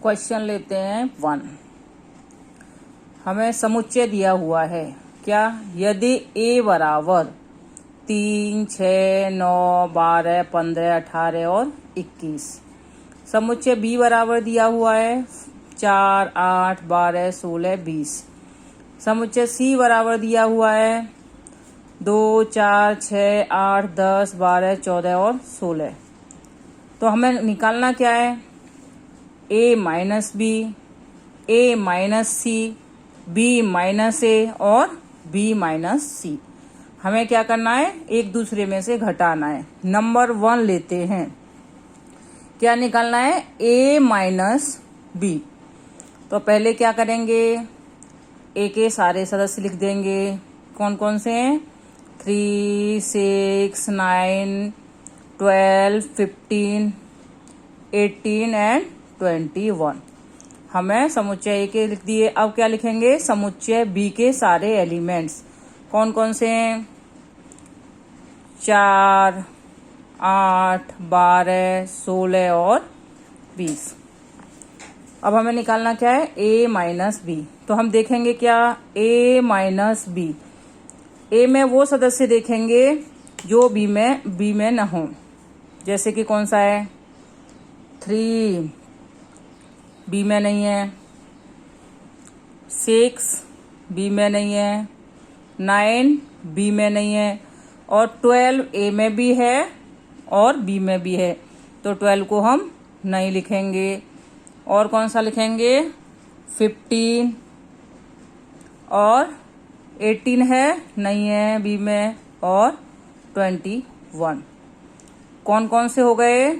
Question लेते हैं 1। हमें समुच्चय दिया हुआ है क्या, यदि a बराबर 3, 6, 9, 12, 15, 18 और 21। समुच्चय b बराबर दिया हुआ है 4, 8, 12, 16, 20। समुच्चय c बराबर दिया हुआ है 2, 4, 6, 8, 10, 12, 14 और 16। तो हमें निकालना क्या है, a minus B, a minus C, b minus A और b माइनस सी। हमें क्या करना है, एक दूसरे में से घटाना है। नंबर 1 लेते हैं, क्या निकालना है, a माइनस बी। तो पहले क्या करेंगे, a के सारे सदस्य लिख देंगे। कौन कौन से हैं, 3, 6, 9, 12, 15, 18 एंड 21। हमें समुच्चय A के लिख दिए। अब क्या लिखेंगे, समुच्चय B के सारे एलिमेंट्स। कौन कौन से हैं, 4, 8, 12, 16 और 20। अब हमें निकालना क्या है, A माइनस बी। तो हम देखेंगे क्या, A माइनस बी। A में वो सदस्य देखेंगे जो B में न हो। जैसे कि कौन सा है, 3 बी में नहीं है, 6 बी में नहीं है, 9 बी में नहीं है और 12 ए में भी है और बी में भी है। तो 12 को हम नहीं लिखेंगे। और कौन सा लिखेंगे, 15 और 18 है, नहीं है बी में, और 21। कौन कौन से हो गए,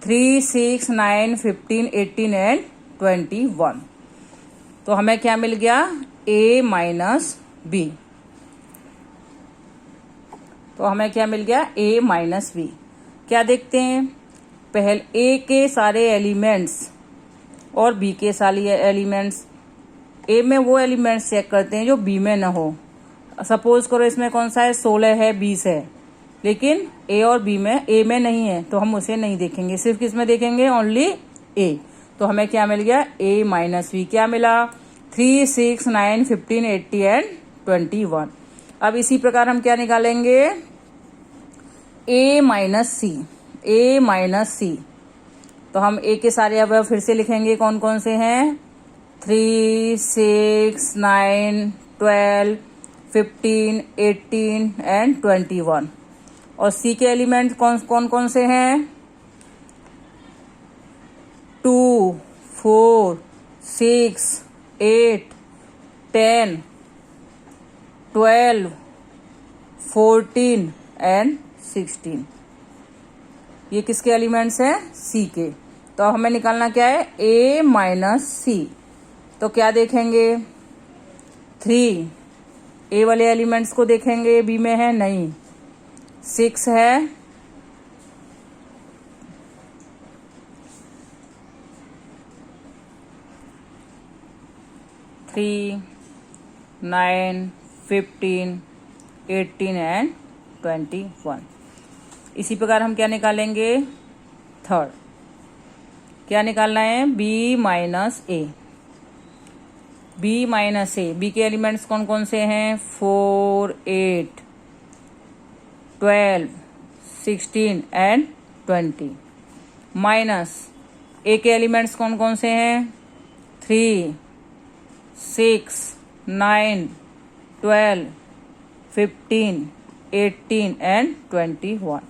3, 6, 9, 15, 18 एंड 21। तो हमें क्या मिल गया, a माइनस बी। तो हमें क्या मिल गया, a माइनस बी। क्या देखते हैं, पहले a के सारे एलिमेंट्स और b के सारे एलिमेंट्स। a में वो एलिमेंट्स चेक करते हैं जो b में न हो। सपोज करो इसमें कौन सा है, 16 है, 20 है, लेकिन a और b में, a में नहीं है तो हम उसे नहीं देखेंगे, सिर्फ किस में देखेंगे, ओनली a। तो हमें क्या मिल गया, a माइनस बी। क्या मिला, 3, 6, 9, 15, 80 एंड 21। अब इसी प्रकार हम क्या निकालेंगे, a minus C, a minus C. तो हम a के सारे अवयव फिर से लिखेंगे, कौन कौन से हैं, 3, 6, 9, 12, 15, 18 एंड 21। और सी के एलिमेंट कौन कौन से हैं, 2, 4, 6, 8, 10, 12, 14 एंड 16। ये किसके एलिमेंट्स हैं, सी के। तो हमें निकालना क्या है, a माइनस सी। तो क्या देखेंगे, 3 a वाले एलिमेंट्स को देखेंगे, b में है नहीं, 6 है, 3, 9, 15, 18 एंड 21। इसी प्रकार हम क्या निकालेंगे, थर्ड। क्या निकालना है, b माइनस ए। b माइनस ए, b के एलिमेंट्स कौन कौन से हैं, 4, 8, 12, 16 एंड 20। माइनस ए के एलिमेंट्स कौन कौन से हैं, 3, 6, 9, 12, 15, 18 एंड 21।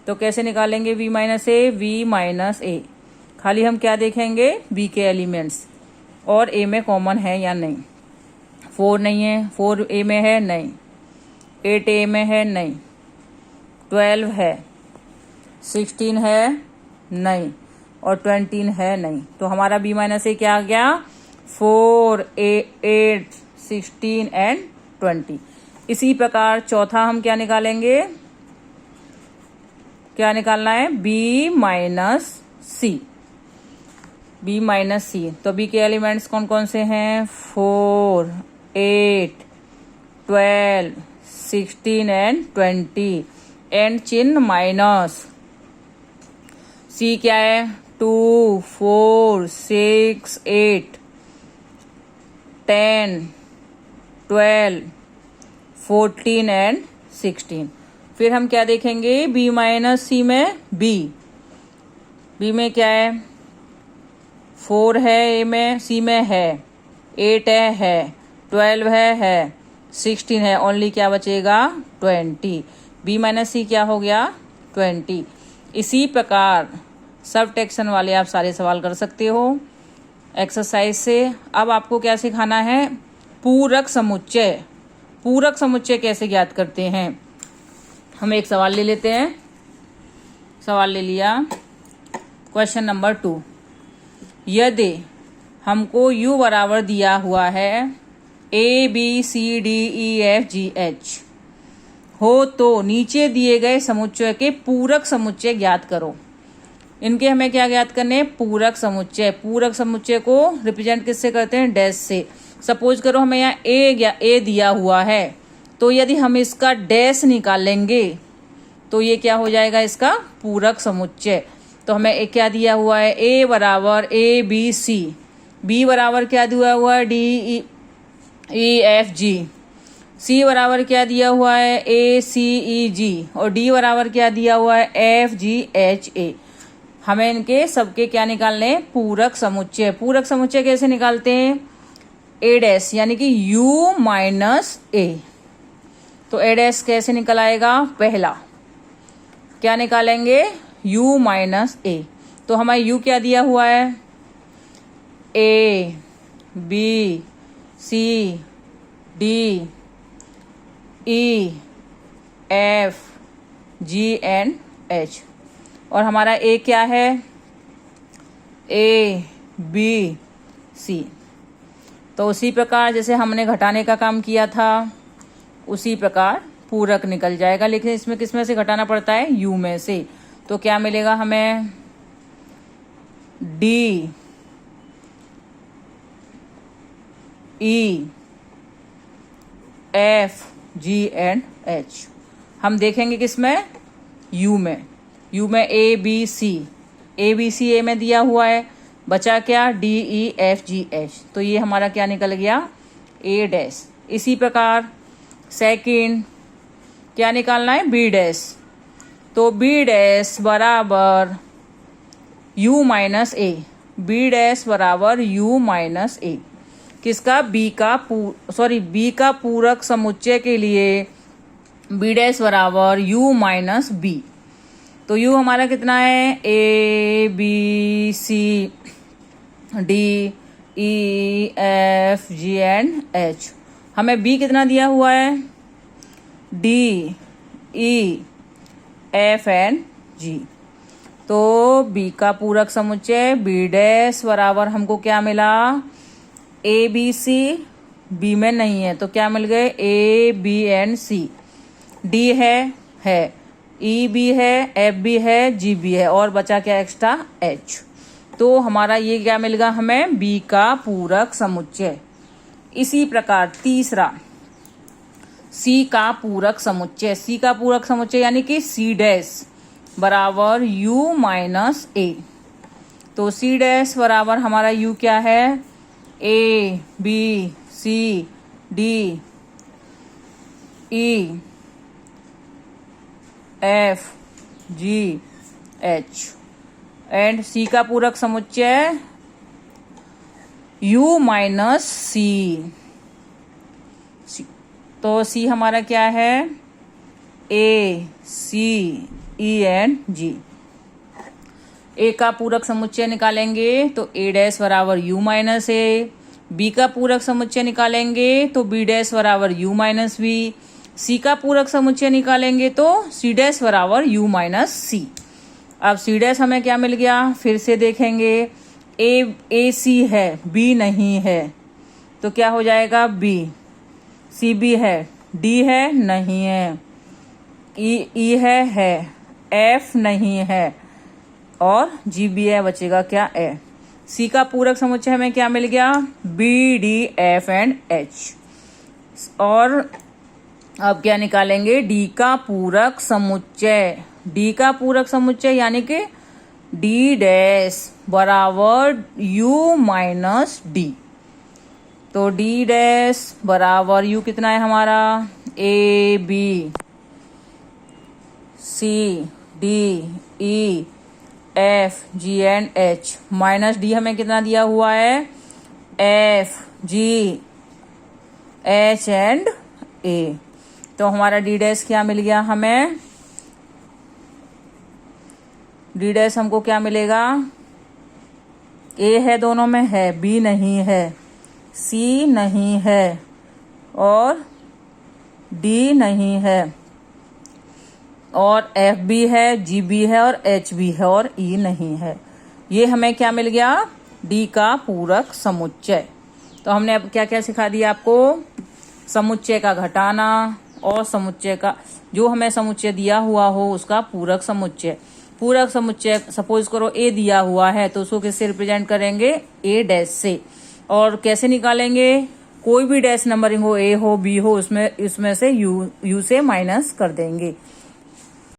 तो कैसे निकालेंगे v माइनस ए, v माइनस ए। खाली हम क्या देखेंगे, b के एलिमेंट्स और a में कॉमन है या नहीं। 4 नहीं है, 4 a में है नहीं, 8 a में है नहीं, 12 है, 16 है नहीं, और 20 है नहीं। तो हमारा b माइनस ए क्या आ गया, 4, 8, 16 एंड 20। इसी प्रकार चौथा हम क्या निकालेंगे, क्या निकालना है, b minus C, b minus C. तो b के एलिमेंट्स कौन कौन से हैं, 4, 8, 12, 16 एंड 20 एंड चिन्ह माइनस। सी क्या है, 2 4 6 8 10 12 14 एंड 16। फिर हम क्या देखेंगे, b माइनस सी में b में क्या है, 4 है, a में c में है, 8 है 12 है 16 है, ओनली क्या बचेगा 20। b माइनस सी क्या हो गया 20। इसी प्रकार सब टेक्शन वाले आप सारे सवाल कर सकते हो एक्सरसाइज से। अब आपको क्या सिखाना है, पूरक समुच्चय। पूरक समुच्चय कैसे ज्ञात करते हैं, हम एक सवाल ले लेते हैं। सवाल ले लिया, क्वेश्चन नंबर 2। यदि हमको u बराबर दिया हुआ है a b c d e f g h हो तो नीचे दिए गए समुच्चय के पूरक समुच्चय ज्ञात करो। इनके हमें क्या ज्ञात करने हैं, पूरक समुच्चय। पूरक समुच्चय को रिप्रेजेंट किससे करते हैं, डैश से। सपोज करो हमें यहाँ ए दिया हुआ है, तो यदि हम इसका डैश निकालेंगे तो ये क्या हो जाएगा, इसका पूरक समुच्चय। तो हमें ए क्या दिया हुआ है, ए बराबर ए बी सी, बी बराबर क्या दिया हुआ है, डी ई एफ जी, सी बराबर क्या दिया हुआ है, ए सी ई जी, और डी बराबर क्या दिया हुआ है, एफ जी एच ए। हमें इनके सबके क्या निकालने हैं, पूरक समुच्चय। पूरक समुच्चय कैसे निकालते हैं, ए डैश यानी कि u माइनस ए। तो ए डैश कैसे निकल आएगा, पहला क्या निकालेंगे, u माइनस ए। तो हमारा u क्या दिया हुआ है, A B C D E F G and H, और हमारा ए क्या है, ए बी सी। तो उसी प्रकार जैसे हमने घटाने का काम किया था उसी प्रकार पूरक निकल जाएगा, लेकिन इसमें किस में से घटाना पड़ता है, u में से। तो क्या मिलेगा हमें, D E F G and H. हम देखेंगे किसमें, u में। u में ए बी सी, ए बी सी ए में दिया हुआ है, बचा क्या, D E F G H. तो ये हमारा क्या निकल गया, ए डैश। इसी प्रकार सेकंड क्या निकालना है, बी डैश। तो बी डैश बराबर u minus A, B dash बराबर u माइनस ए। किसका, बी का पूरक समुच्चय के लिए बी डैश बराबर u माइनस बी। तो u हमारा कितना है, A B C D E F G and H. हमें b कितना दिया हुआ है, D E F and G. तो b का पूरक समुच्चय बी डैश बराबर हमको क्या मिला, ए बी सी, बी में नहीं है तो क्या मिल गए, A B and C, D है ई बी है, एफ बी है, जी बी है, और बचा क्या एक्स्ट्रा, एच। तो हमारा ये क्या मिल गया हमें, बी का पूरक समुच्चय। इसी प्रकार तीसरा सी का पूरक समुच्चय। सी का पूरक समुच्चय यानी कि सी डैश बराबर u माइनस ए। तो सी डैश बराबर हमारा u क्या है, A B C D E F G H, and C का पूरक समुच्चय u माइनस सी। तो सी हमारा क्या है, ए सी ई एंड जी। ए का पूरक समुच्चय निकालेंगे तो ए डैश बराबर u माइनस ए, बी का पूरक समुच्चय निकालेंगे तो बी डैश बराबर u माइनस बी, सी का पूरक समुच्चय निकालेंगे तो सी डैश बराबर u माइनस सी। अब सी डैश हमें क्या मिल गया, फिर से देखेंगे, ए सी है, बी नहीं है तो क्या हो जाएगा, बी, सी बी है, डी है नहीं है, ई है, एफ नहीं है, और जी बी है, बचेगा क्या, ए। सी का पूरक समुच्चय हमें क्या मिल गया, B D F and H. और अब क्या निकालेंगे, डी का पूरक समुच्चय। डी का पूरक समुच्चय यानी कि डी डैश बराबर यू माइनस डी। तो डी डैश बराबर यू कितना है हमारा, A B C D E F G and H, minus D हमें कितना दिया हुआ है, F G H and A. तो हमारा डी डैश क्या मिल गया हमें, डी डैश हमको क्या मिलेगा, ए है दोनों में है, बी नहीं है, सी नहीं है और डी नहीं है और एफ भी है, जी भी है और एच भी है और ई नहीं है। ये हमें क्या मिल गया, डी का पूरक समुच्चय। तो हमने अब क्या क्या सिखा दिया आपको, समुच्चय का घटाना और समुच्चय का, जो हमें समुच्चय दिया हुआ हो उसका पूरक समुच्चय। पूरक समुच्चय सपोज करो ए दिया हुआ है तो उसको किससे रिप्रेजेंट करेंगे, ए डैश से। और कैसे निकालेंगे, कोई भी डैश नंबरिंग हो, ए हो बी हो, उसमें से यू से माइनस कर देंगे।